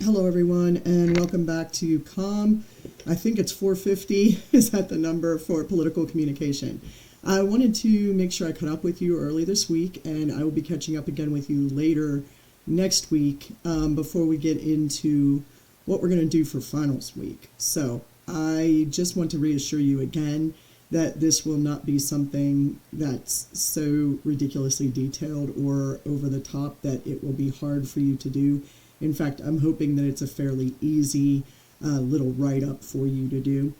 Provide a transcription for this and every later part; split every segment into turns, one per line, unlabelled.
Hello, everyone, and welcome back to COM. I think it's 450 is that the number for political communication. I wanted to make sure I caught up with you early this week, and I will be catching up again with you later next week before we get into what we're going to do for finals week. So I just want to reassure you again that this will not be something that's so ridiculously detailed or over the top that it will be hard for you to do. In fact, I'm hoping that it's a fairly easy little write-up for you to do.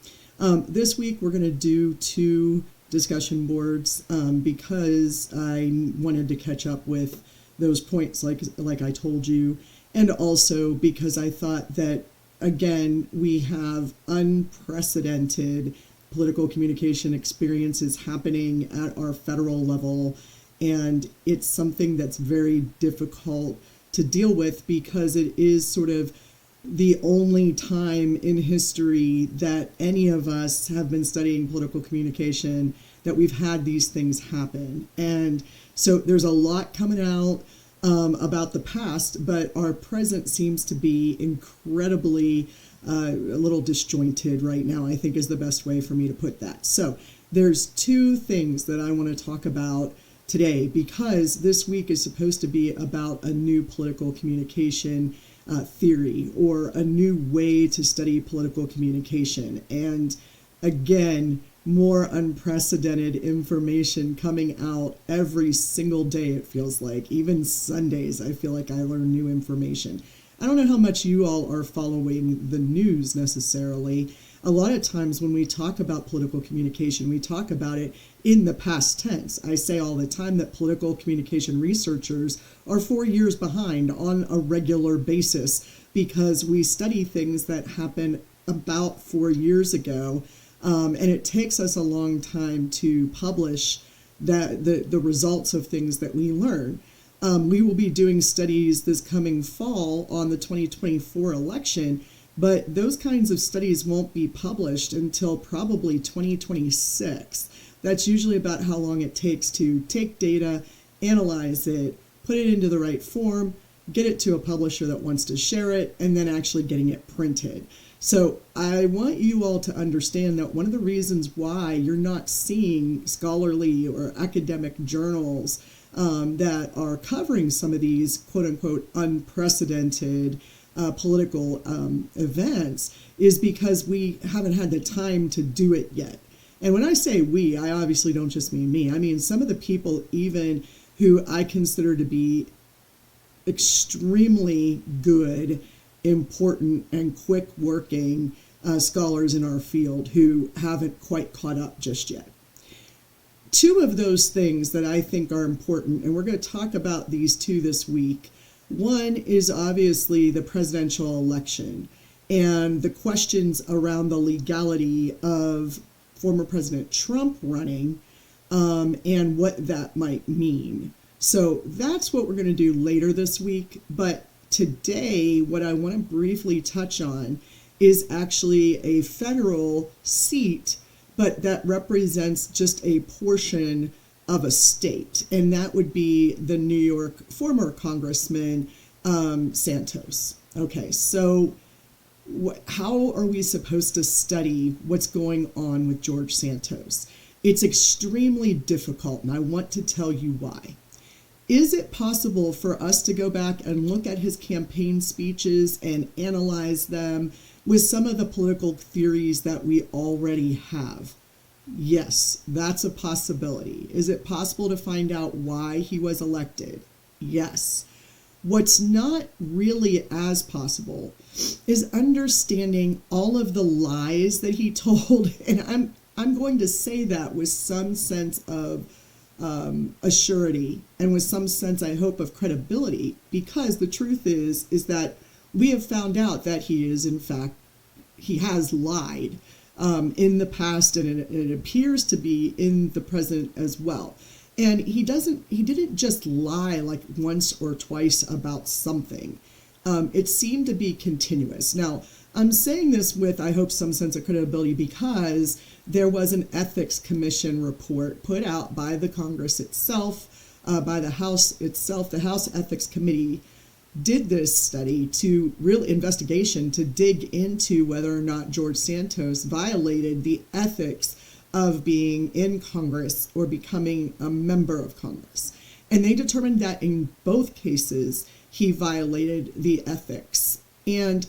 This week, we're going to do 2 discussion boards because I wanted to catch up with those points like I told you, and also because I thought that, again, we have unprecedented political communication experiences happening at our federal level, and it's something that's very difficult to deal with because it is sort of the only time in history that any of us have been studying political communication that we've had these things happen. And so there's a lot coming out about the past, but our present seems to be incredibly a little disjointed right now, I think is the best way for me to put that. So there's 2 things that I want to talk about today, because this week is supposed to be about a new political communication theory or a new way to study political communication. And again, more unprecedented information coming out every single day, it feels like. Even Sundays, I feel like I learn new information. I don't know how much you all are following the news necessarily. A lot of times when we talk about political communication, we talk about it in the past tense. I say all the time that political communication researchers are 4 years behind on a regular basis because we study things that happened about 4 years ago, and it takes us a long time to publish the results of things that we learn. We will be doing studies this coming fall on the 2024 election, but those kinds of studies won't be published until probably 2026. That's usually about how long it takes to take data, analyze it, put it into the right form, get it to a publisher that wants to share it, and then actually getting it printed. So I want you all to understand that one of the reasons why you're not seeing scholarly or academic journals that are covering some of these quote-unquote unprecedented political events is because we haven't had the time to do it yet. And when I say we, I obviously don't just mean me. I mean some of the people even who I consider to be extremely good, important, and quick-working scholars in our field who haven't quite caught up just yet. 2 of those things that I think are important, and we're going to talk about these 2 this week. One is obviously the presidential election and the questions around the legality of former President Trump running and what that might mean. So that's what we're going to do later this week. But today, what I want to briefly touch on is actually a federal seat, but that represents just a portion of a state, and that would be the New York former Congressman Santos. Okay, so how are we supposed to study what's going on with George Santos? It's extremely difficult, and I want to tell you why. Is it possible for us to go back and look at his campaign speeches and analyze them with some of the political theories that we already have? Yes, that's a possibility. Is it possible to find out why he was elected? Yes. What's not really as possible is understanding all of the lies that he told, and I'm going to say that with some sense of assurity and with some sense, I hope, of credibility, because the truth is that we have found out that he is, in fact, he has lied in the past, and it appears to be in the present as well. And he didn't just lie like once or twice about something. It seemed to be continuous. Now, I'm saying this with, I hope, some sense of credibility because there was an ethics commission report put out by the Congress itself, by the House itself, the House Ethics Committee, did this study to real investigation to dig into whether or not George Santos violated the ethics of being in Congress or becoming a member of Congress. And they determined that in both cases, he violated the ethics. And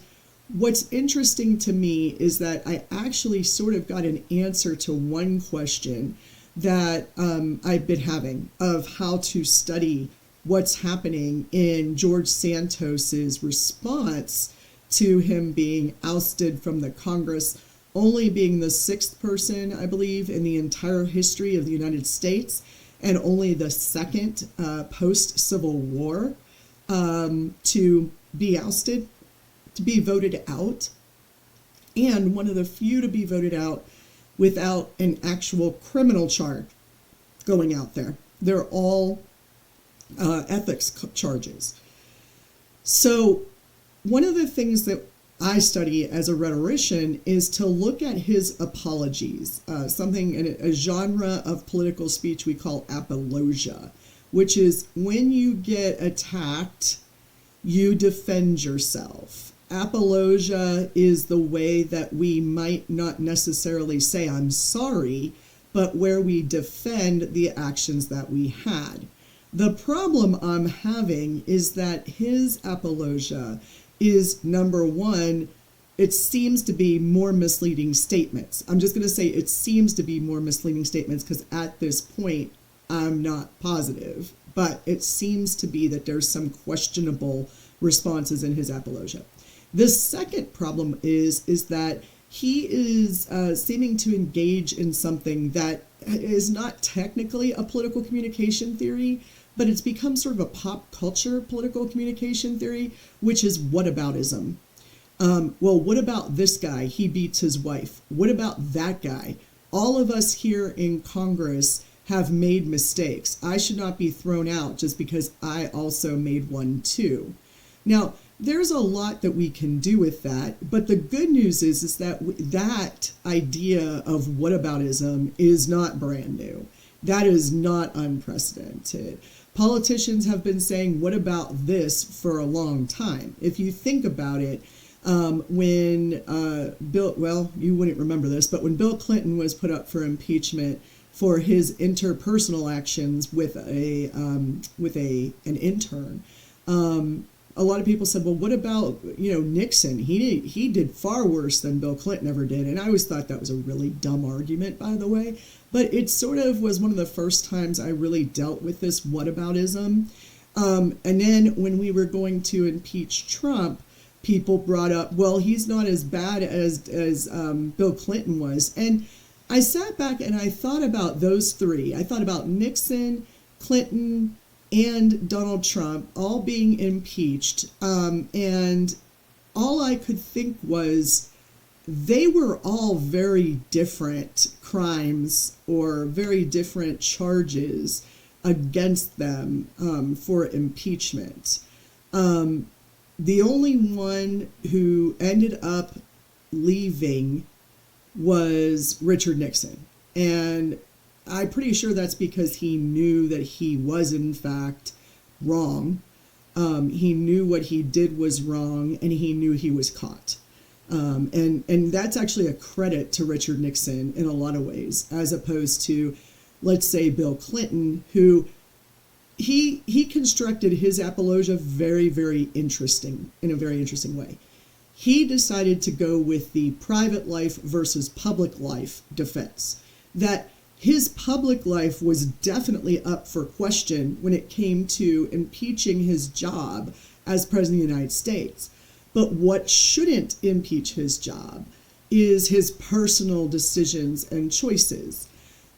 what's interesting to me is that I actually sort of got an answer to one question that I've been having of how to study what's happening in George Santos's response to him being ousted from the Congress, only being the sixth person, I believe, in the entire history of the United States, and only the second post-Civil War to be ousted, to be voted out, and one of the few to be voted out without an actual criminal charge going out there. They're all ethics charges. So one of the things that I study as a rhetorician is to look at his apologies, something in a genre of political speech we call apologia, which is when you get attacked, you defend yourself. Apologia is the way that we might not necessarily say I'm sorry, but where we defend the actions that we had. The problem I'm having is that his apologia is, number one, it seems to be more misleading statements. I'm just going to say it seems to be more misleading statements because at this point, I'm not positive. But it seems to be that there's some questionable responses in his apologia. The second problem is that he is seeming to engage in something that is not technically a political communication theory, but it's become sort of a pop culture political communication theory, which is whataboutism. Well, what about this guy? He beats his wife. What about that guy? All of us here in Congress have made mistakes. I should not be thrown out just because I also made one too. Now, there's a lot that we can do with that, but the good news is that that idea of whataboutism is not brand new. That is not unprecedented. Politicians have been saying, what about this for a long time? If you think about it, when you wouldn't remember this, but when Bill Clinton was put up for impeachment for his interpersonal actions with an intern, a lot of people said, well, what about, Nixon? He did far worse than Bill Clinton ever did. And I always thought that was a really dumb argument, by the way. But it sort of was one of the first times I really dealt with this whataboutism. And then when we were going to impeach Trump, people brought up, well, he's not as bad as Bill Clinton was. And I sat back and I thought about those three. I thought about Nixon, Clinton, and Donald Trump all being impeached. And all I could think was they were all very different crimes or very different charges against them for impeachment. The only one who ended up leaving was Richard Nixon. And I'm pretty sure that's because he knew that he was in fact wrong. He knew what he did was wrong, and he knew he was caught. And that's actually a credit to Richard Nixon in a lot of ways, as opposed to, let's say, Bill Clinton, who he constructed his apologia very, very interesting, in a very interesting way. He decided to go with the private life versus public life defense, that his public life was definitely up for question when it came to impeaching his job as president of the United States. But what shouldn't impeach his job is his personal decisions and choices.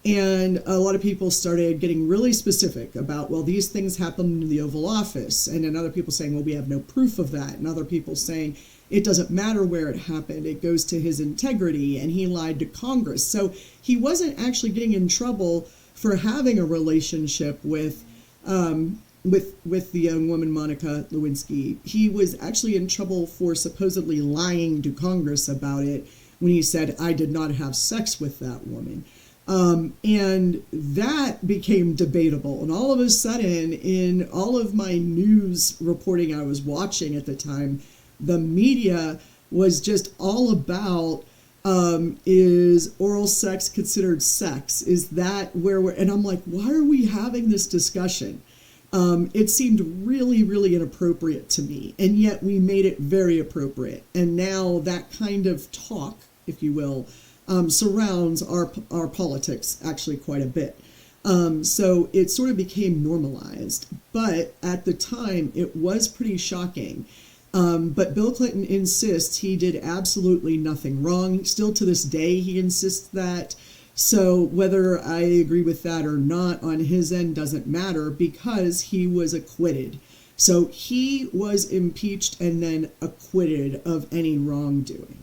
And a lot of people started getting really specific about, well, these things happened in the Oval Office. And then other people saying, well, we have no proof of that. And other people saying, it doesn't matter where it happened. It goes to his integrity, and he lied to Congress. So he wasn't actually getting in trouble for having a relationship with the young woman, Monica Lewinsky. He was actually in trouble for supposedly lying to Congress about it when he said, I did not have sex with that woman. And that became debatable. And all of a sudden, in all of my news reporting I was watching at the time, the media was just all about, is oral sex considered sex? Is that where we're, and I'm like, why are we having this discussion? It seemed really, really inappropriate to me. And yet we made it very appropriate. And now that kind of talk, if you will, surrounds our politics actually quite a bit. So it sort of became normalized. But at the time, it was pretty shocking. But Bill Clinton insists he did absolutely nothing wrong. Still to this day, he insists that. So whether I agree with that or not on his end doesn't matter because he was acquitted. So he was impeached and then acquitted of any wrongdoing.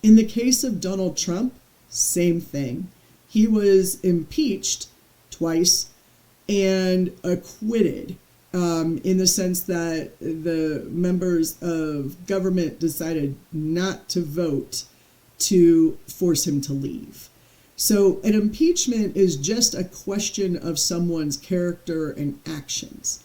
In the case of Donald Trump, same thing. He was impeached twice and acquitted, in the sense that the members of government decided not to vote to force him to leave. So an impeachment is just a question of someone's character and actions.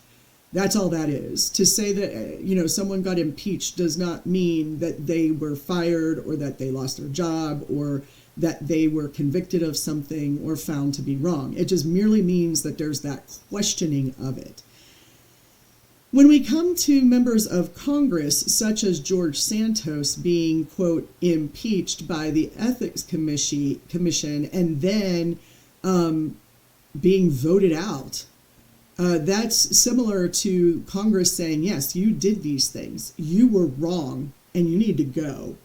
That's all that is. To say that, someone got impeached does not mean that they were fired or that they lost their job or that they were convicted of something or found to be wrong. It just merely means that there's that questioning of it. When we come to members of Congress, such as George Santos being, quote, impeached by the Ethics Commission and then being voted out, that's similar to Congress saying, yes, you did these things. You were wrong and you need to go.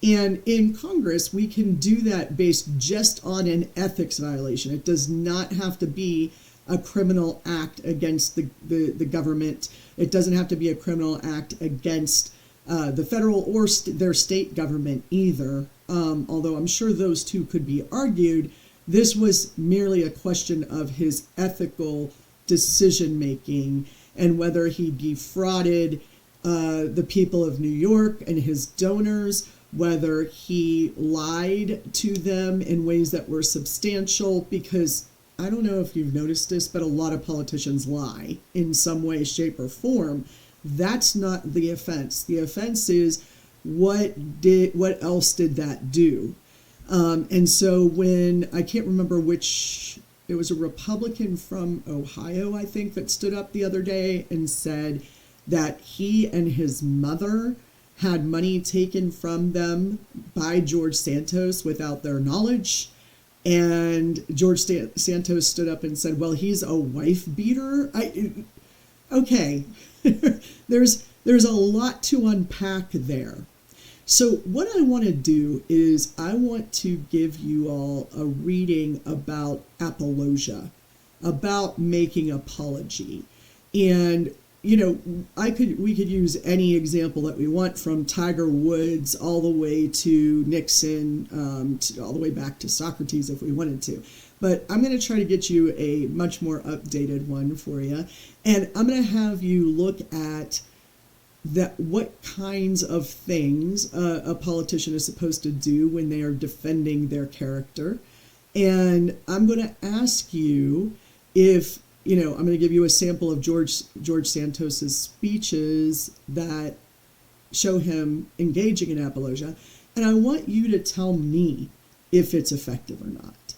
And in Congress, we can do that based just on an ethics violation. It does not have to be a criminal act against the government. It doesn't have to be a criminal act against the federal or their state government either, although I'm sure those two could be argued. This was merely a question of his ethical decision-making and whether he defrauded the people of New York and his donors, whether he lied to them in ways that were substantial, because I don't know if you've noticed this, but a lot of politicians lie in some way, shape, or form. That's not the offense. The offense is what else did that do? And so when, I can't remember which, it was a Republican from Ohio, I think, that stood up the other day and said that he and his mother had money taken from them by George Santos without their knowledge. And George Santos stood up and said, well, he's a wife beater. Okay, there's a lot to unpack there. So what I want to do is I want to give you all a reading about apologia, about making apology. And we could use any example that we want, from Tiger Woods all the way to Nixon, all the way back to Socrates if we wanted to. But I'm going to try to get you a much more updated one for you. And I'm going to have you look at what kinds of things a politician is supposed to do when they are defending their character. And I'm going to ask you if I'm going to give you a sample of George Santos's speeches that show him engaging in apologia, and I want you to tell me if it's effective or not.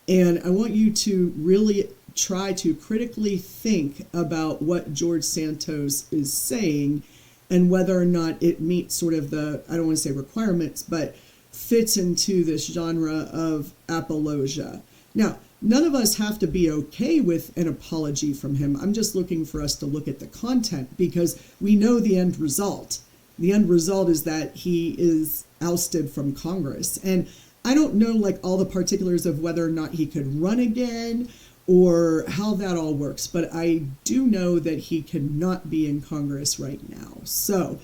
And I want you to really try to critically think about what George Santos is saying and whether or not it meets sort of the, I don't want to say requirements, but fits into this genre of apologia. Now, none of us have to be okay with an apology from him. I'm just looking for us to look at the content because we know the end result. The end result is that he is ousted from Congress. And I don't know all the particulars of whether or not he could run again or how that all works, but I do know that he cannot be in Congress right now. So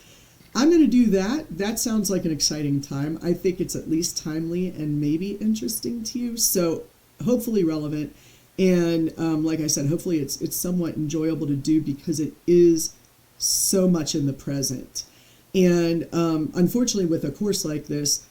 I'm going to do that. That sounds like an exciting time. I think it's at least timely and maybe interesting to you. So hopefully relevant, and like I said, hopefully it's somewhat enjoyable to do because it is so much in the present. And unfortunately, with a course like this,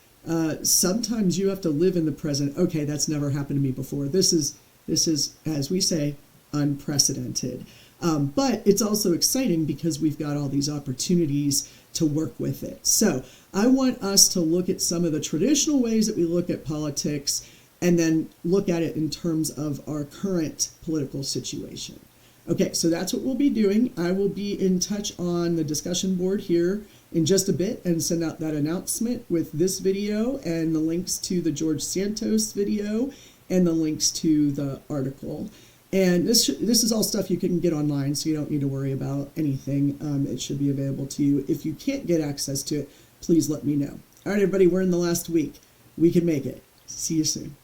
Sometimes you have to live in the present. Okay, that's never happened to me before. This is, as we say, unprecedented. But it's also exciting because we've got all these opportunities to work with it. So I want us to look at some of the traditional ways that we look at politics and then look at it in terms of our current political situation. Okay, so that's what we'll be doing. I will be in touch on the discussion board here in just a bit and send out that announcement with this video and the links to the George Santos video and the links to the article. And this is all stuff you can get online, so you don't need to worry about anything. It should be available to you. If you can't get access to it, please let me know. All right, everybody, we're in the last week. We can make it. See you soon.